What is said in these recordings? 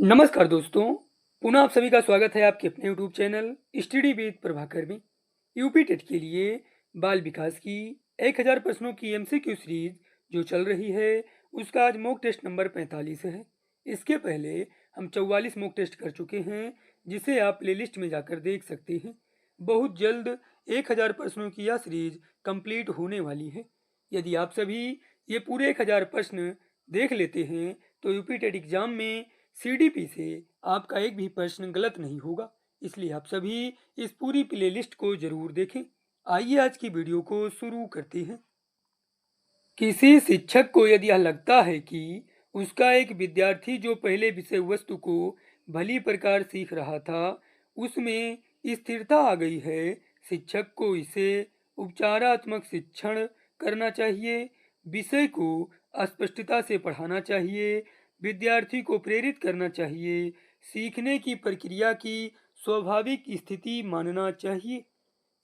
नमस्कार दोस्तों, पुनः आप सभी का स्वागत है आपके अपने YouTube channel study with Prabhakar में। यूपी टेट के लिए बाल विकास की 1000 प्रश्नों की एमसीक्यू सीरीज जो चल रही है उसका आज मॉक टेस्ट नंबर 45 है। इसके पहले हम 44 मॉक टेस्ट कर चुके हैं जिसे आप प्लेलिस्ट में जाकर देख सकते हैं। बहुत जल्द 1000 प्रश्नों की यह सीरीज कंप्लीट होने वाली है। यदि आप सभी ये पूरे 1000 प्रश्न देख लेते हैं तो यूपी टेट एग्जाम में सीडीपी से आपका एक भी प्रश्न गलत नहीं होगा। इसलिए आप सभी इस पूरी प्लेलिस्ट को जरूर देखें। आइए आज की वीडियो को शुरू करते हैं। किसी शिक्षक को यदि यह लगता है कि उसका एक विद्यार्थी जो पहले विषय वस्तु को भली प्रकार सीख रहा था उसमें स्थिरता आ गई है, शिक्षक को इसे उपचारात्मक शिक्षण करना चाहिए, विषय को स्पष्टता से पढ़ाना चाहिए, विद्यार्थी को प्रेरित करना चाहिए, सीखने की प्रक्रिया की स्वाभाविक स्थिति मानना चाहिए।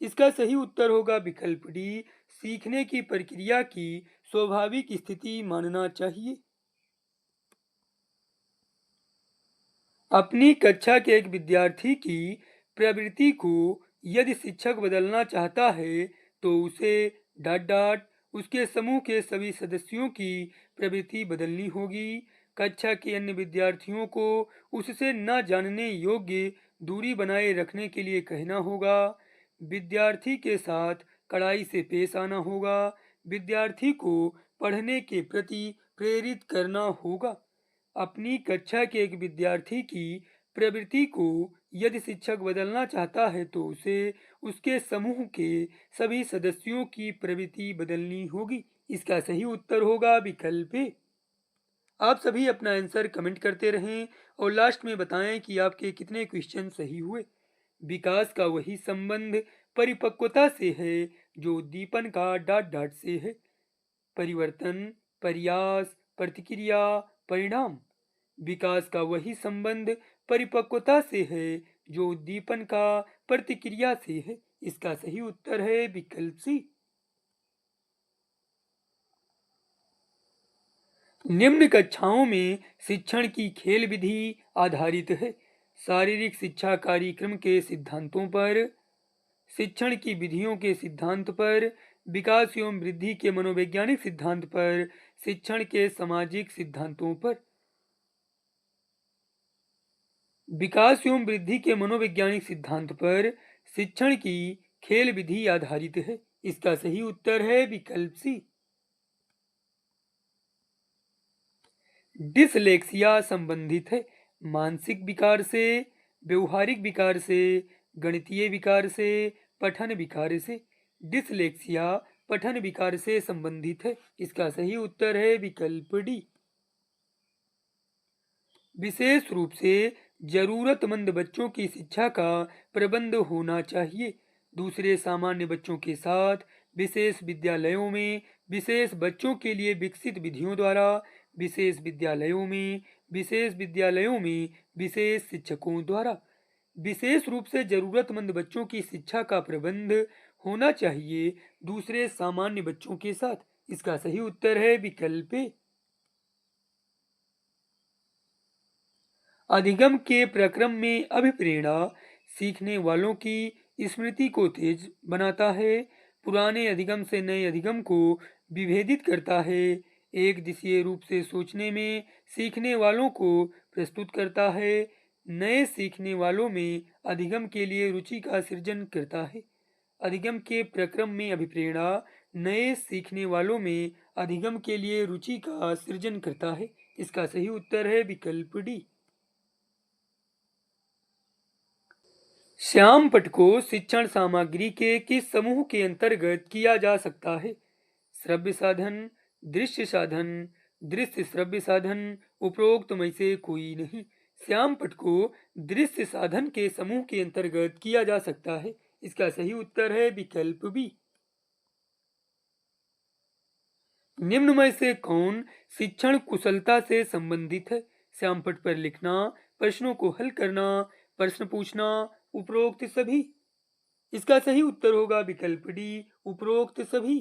इसका सही उत्तर होगा विकल्प डी, सीखने की प्रक्रिया की स्वाभाविक स्थिति मानना चाहिए। अपनी कक्षा के एक विद्यार्थी की प्रवृत्ति को यदि शिक्षक बदलना चाहता है तो उसे डॉट डॉट उसके समूह के सभी सदस्यों की प्रवृत्ति बदलनी होगी। कक्षा के अन्य विद्यार्थियों को उससे न जानने योग्य दूरी बनाए रखने के लिए कहना होगा। विद्यार्थी के साथ कड़ाई से पेश आना होगा। विद्यार्थी को पढ़ने के प्रति प्रेरित करना होगा। अपनी कक्षा के एक विद्यार्थी की प्रवृत्ति को यदि शिक्षक बदलना चाहता है तो उसे उसके समूह के सभी सदस्यों की प्रवृत्ति बदलनी होगी। इसका सही उत्तर होगा विकल्प ए। आप सभी अपना आंसर कमेंट करते रहें और लास्ट में बताएं कि आपके कितने क्वेश्चन सही हुए। विकास का वही संबंध परिपक्वता से है जो उद्दीपन का डॉट डॉट से है। परिवर्तन, प्रयास, प्रतिक्रिया, परिणाम। विकास का वही संबंध परिपक्वता से है जो उद्दीपन का प्रतिक्रिया से है। इसका सही उत्तर है विकल्प सी। निम्न कक्षाओं में शिक्षण की खेल विधि आधारित है। शारीरिक शिक्षा कार्यक्रम के सिद्धांतों पर, शिक्षण की विधियों के सिद्धांत पर, विकास एवं वृद्धि के मनोवैज्ञानिक सिद्धांत पर, शिक्षण के सामाजिक सिद्धांतों पर। विकास एवं वृद्धि के मनोवैज्ञानिक सिद्धांत पर शिक्षण की खेल विधि आधारित है। इसका सही उत्तर है विकल्प सी। डिसलेक्सिया संबंधित है मानसिक विकार से, व्यवहारिक विकार से, गणितीय विकार से, पठन विकार से। डिसलेक्सिया पठन विकार से संबंधित है। इसका सही उत्तर है विकल्प डी। विशेष रूप से जरूरतमंद बच्चों की शिक्षा का प्रबंध होना चाहिए। दूसरे सामान्य बच्चों के साथ विशेष विद्यालयों में विशेष बच्चों के लिए विकसित विधियों द्वारा, विशेष विद्यालयों में विशेष शिक्षकों द्वारा। विशेष रूप से जरूरतमंद बच्चों की शिक्षा का प्रबंध होना चाहिए दूसरे सामान्य बच्चों के साथ। इसका सही उत्तर है विकल्प ए। अधिगम के प्रक्रम में अभिप्रेरणा सीखने वालों की स्मृति को तेज बनाता है, पुराने अधिगम से नए अधिगम को विभेदित करता है, एक दिशीय रूप से सोचने में सीखने वालों को प्रस्तुत करता है, नए सीखने वालों में अधिगम के लिए रुचि का सृजन करता है। अधिगम के प्रक्रम में अभिप्रेरणा नए सीखने वालों में अधिगम के लिए रुचि का सृजन करता है। इसका सही उत्तर है विकल्प डी। श्याम पट को शिक्षण सामग्री के किस समूह के अंतर्गत किया जा सकता है? श्रव्य साधन, दृश्य साधन, दृश्य श्रव्य साधन, उपरोक्त में से कोई नहीं। श्याम पट को दृश्य साधन के समूह के अंतर्गत किया जा सकता है। इसका सही उत्तर है विकल्प बी। निम्न में से कौन शिक्षण कुशलता से संबंधित है? श्याम पट पर लिखना, प्रश्नों को हल करना, प्रश्न पूछना, उपरोक्त सभी। इसका सही उत्तर होगा विकल्प डी, उपरोक्त सभी।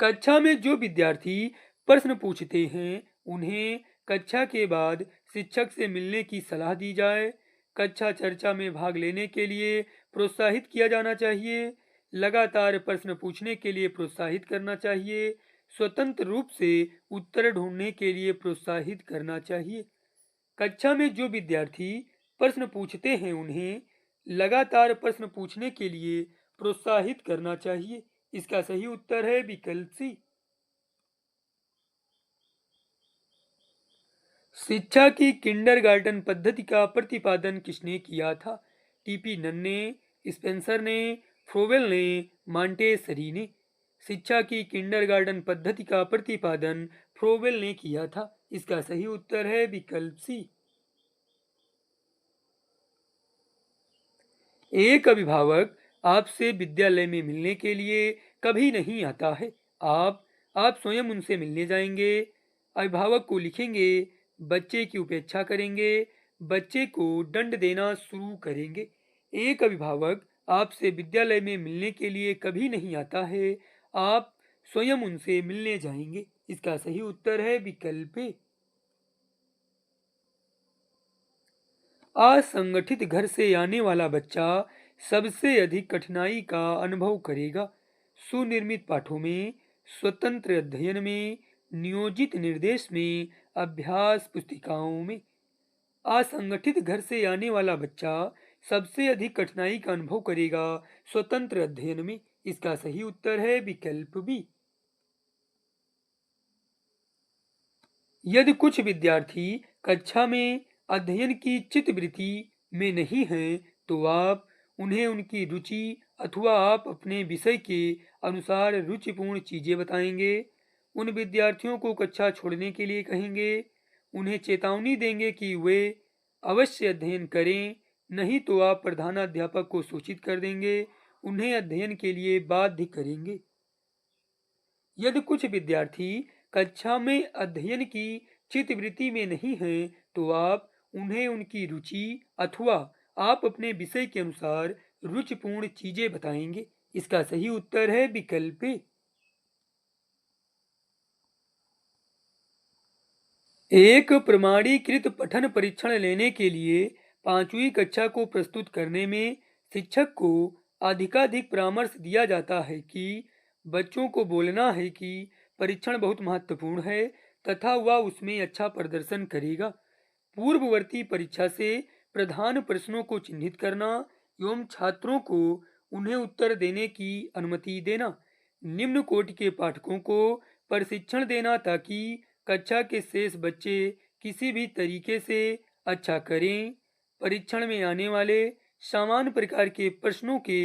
कक्षा में जो विद्यार्थी प्रश्न पूछते हैं उन्हें कक्षा के बाद शिक्षक से मिलने की सलाह दी जाए। कक्षा चर्चा में भाग लेने के लिए प्रोत्साहित किया जाना चाहिए। लगातार प्रश्न पूछने के लिए प्रोत्साहित करना चाहिए। स्वतंत्र रूप से उत्तर ढूंढने के लिए प्रोत्साहित करना चाहिए। कक्षा में जो विद्यार्थी प्रश्न पूछते हैं उन्हें लगातार प्रश्न पूछने के लिए प्रोत्साहित करना चाहिए। इसका सही उत्तर है विकल्प सी। शिक्षा की किंडरगार्टन पद्धति का प्रतिपादन किसने किया था? टीपी नन ने, स्पेंसर ने, फ्रोवेल ने, मांटेसरी ने। शिक्षा की किंडरगार्टन पद्धति का प्रतिपादन फ्रोवेल ने किया था। इसका सही उत्तर है विकल्प सी। एक अभिभावक आपसे विद्यालय में मिलने के लिए कभी नहीं आता है। आप स्वयं उनसे मिलने जाएंगे, अभिभावक को लिखेंगे, बच्चे की उपेक्षा करेंगे, बच्चे को दंड देना शुरू करेंगे। एक अभिभावक आपसे विद्यालय में मिलने के लिए कभी नहीं आता है। आप स्वयं उनसे मिलने जाएंगे। इसका सही उत्तर है विकल्प ए। असंगठित घर से आने वाला बच्चा सबसे अधिक कठिनाई का अनुभव करेगा। सुनिर्मित पाठों में, स्वतंत्र अध्ययन में, नियोजित निर्देश में, अभ्यास पुस्तिकाओं में। असंगठित घर से आने वाला बच्चा सबसे अधिक कठिनाई का अनुभव करेगा स्वतंत्र अध्ययन में। इसका सही उत्तर है विकल्प बी। यदि कुछ विद्यार्थी कक्षा में अध्ययन की चित्तवृत्ति में नहीं हैं, तो आप उन्हें उनकी रुचि अथवा आप अपने विषय के अनुसार रुचिपूर्ण चीजें बताएंगे। उन विद्यार्थियों को कक्षा छोड़ने के लिए कहेंगे। उन्हें चेतावनी देंगे कि वे अवश्य अध्ययन करें, नहीं तो आप प्रधानाध्यापक को सूचित कर देंगे। उन्हें अध्ययन के लिए बाध्य करेंगे। यदि कुछ विद्यार्थी कक्षा में अध्ययन की चित्तवृत्ति में नहीं हैं, तो आप उन्हें उनकी रुचि अथवा आप अपने विषय के अनुसार रुचिपूर्ण चीजें बताएंगे। इसका सही उत्तर है विकल्प ए। एक प्रमाणीकृत पठन परीक्षण लेने के लिए 5वीं कक्षा को प्रस्तुत करने में शिक्षक को अधिकाधिक परामर्श दिया जाता है कि बच्चों को बोलना है कि परीक्षण बहुत महत्वपूर्ण है तथा वह उसमें अच्छा प्रदर्शन करेगा। पूर्ववर्ती परीक्षा से प्रधान प्रश्नों को चिन्हित करना एवं छात्रों को उन्हें उत्तर देने की अनुमति देना। निम्न कोटि के पाठकों को प्रशिक्षण देना ताकि कक्षा के शेष बच्चे किसी भी तरीके से अच्छा करें। परीक्षण में आने वाले समान प्रकार के प्रश्नों के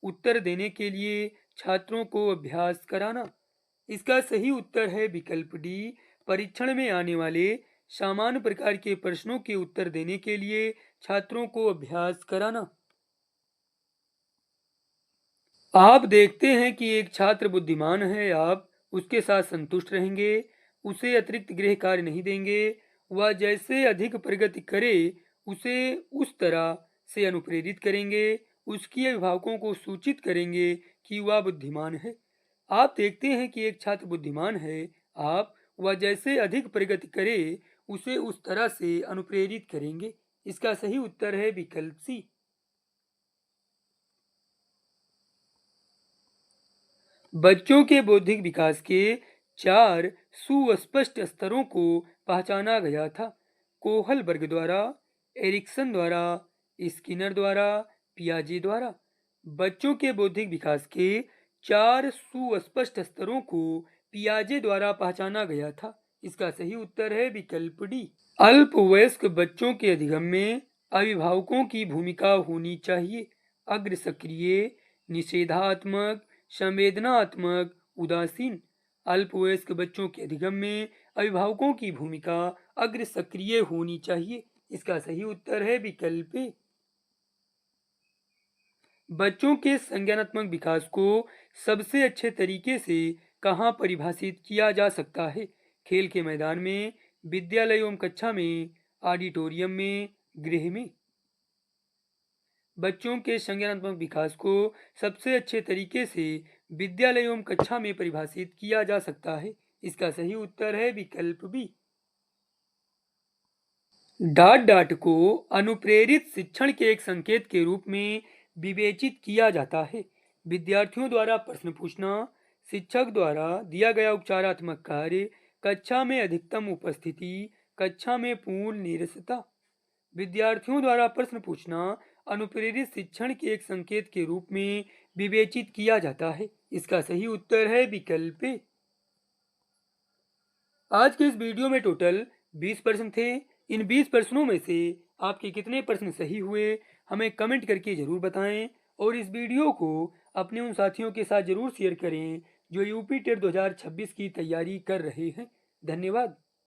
उत्तर देने के लिए छात्रों को अभ्यास कराना। इसका सही उत्तर है विकल्प डी। परीक्षण में आने वाले समान प्रकार के प्रश्नों के उत्तर देने के लिए छात्रों को अभ्यास कराना। आप देखते हैं कि एक छात्र बुद्धिमान है, आप उसके साथ संतुष्ट रहेंगे, उसे अतिरिक्त गृह कार्य नहीं देंगे। वह जैसे अधिक प्रगति करे उसे उस तरह से अनुप्रेरित करेंगे। उसके अभिभावकों को सूचित करेंगे कि वह बुद्धिमान है। आप देखते हैं कि एक छात्र बुद्धिमान है, आप वह जैसे अधिक प्रगति करे उसे उस तरह से अनुप्रेरित करेंगे। इसका सही उत्तर है विकल्प सी। बच्चों के बौद्धिक विकास के 4 सुस्पष्ट स्तरों को पहचाना गया था। कोहल वर्ग द्वारा, एरिक्सन द्वारा, स्किनर द्वारा, पियाजे द्वारा। बच्चों के बौद्धिक विकास के 4 सुस्पष्ट स्तरों को पियाजे द्वारा पहचाना गया था। इसका सही उत्तर है विकल्प डी। अल्पवयस्क बच्चों के अधिगम में अभिभावकों की भूमिका होनी चाहिए। अग्र सक्रिय, निषेधात्मक, संवेदनात्मक, उदासीन। अल्पवयस्क बच्चों के अधिगम में अभिभावकों की भूमिका अग्र सक्रिय होनी चाहिए। इसका सही उत्तर है विकल्प ए। बच्चों के संज्ञानात्मक विकास को सबसे अच्छे तरीके से कहाँ परिभाषित किया जा सकता है? खेल के मैदान में, विद्यालय एवं कक्षा में, ऑडिटोरियम में, गृह में। बच्चों के संज्ञानात्मक विकास को सबसे अच्छे तरीके से विद्यालय एवं कक्षा में परिभाषित किया जा सकता है। इसका सही उत्तर है विकल्प बी। डांट डांट को अनुप्रेरित शिक्षण के एक संकेत के रूप में विवेचित किया जाता है। विद्यार्थियों द्वारा प्रश्न पूछना, शिक्षक द्वारा दिया गया उपचारात्मक कार्य, कक्षा में अधिकतम उपस्थिति, कक्षा में पूर्ण नीरसता। विद्यार्थियों द्वारा प्रश्न पूछना अनुप्रेरित शिक्षण के एक संकेत के रूप में विवेचित किया जाता है। इसका सही उत्तर है विकल्प ए। आज के इस वीडियो में टोटल 20 प्रश्न थे। इन 20 प्रश्नों में से आपके कितने प्रश्न सही हुए हमें कमेंट करके ज़रूर बताएं और इस वीडियो को अपने उन साथियों के साथ ज़रूर शेयर करें जो यूपी टेट 2026 की तैयारी कर रहे हैं। धन्यवाद।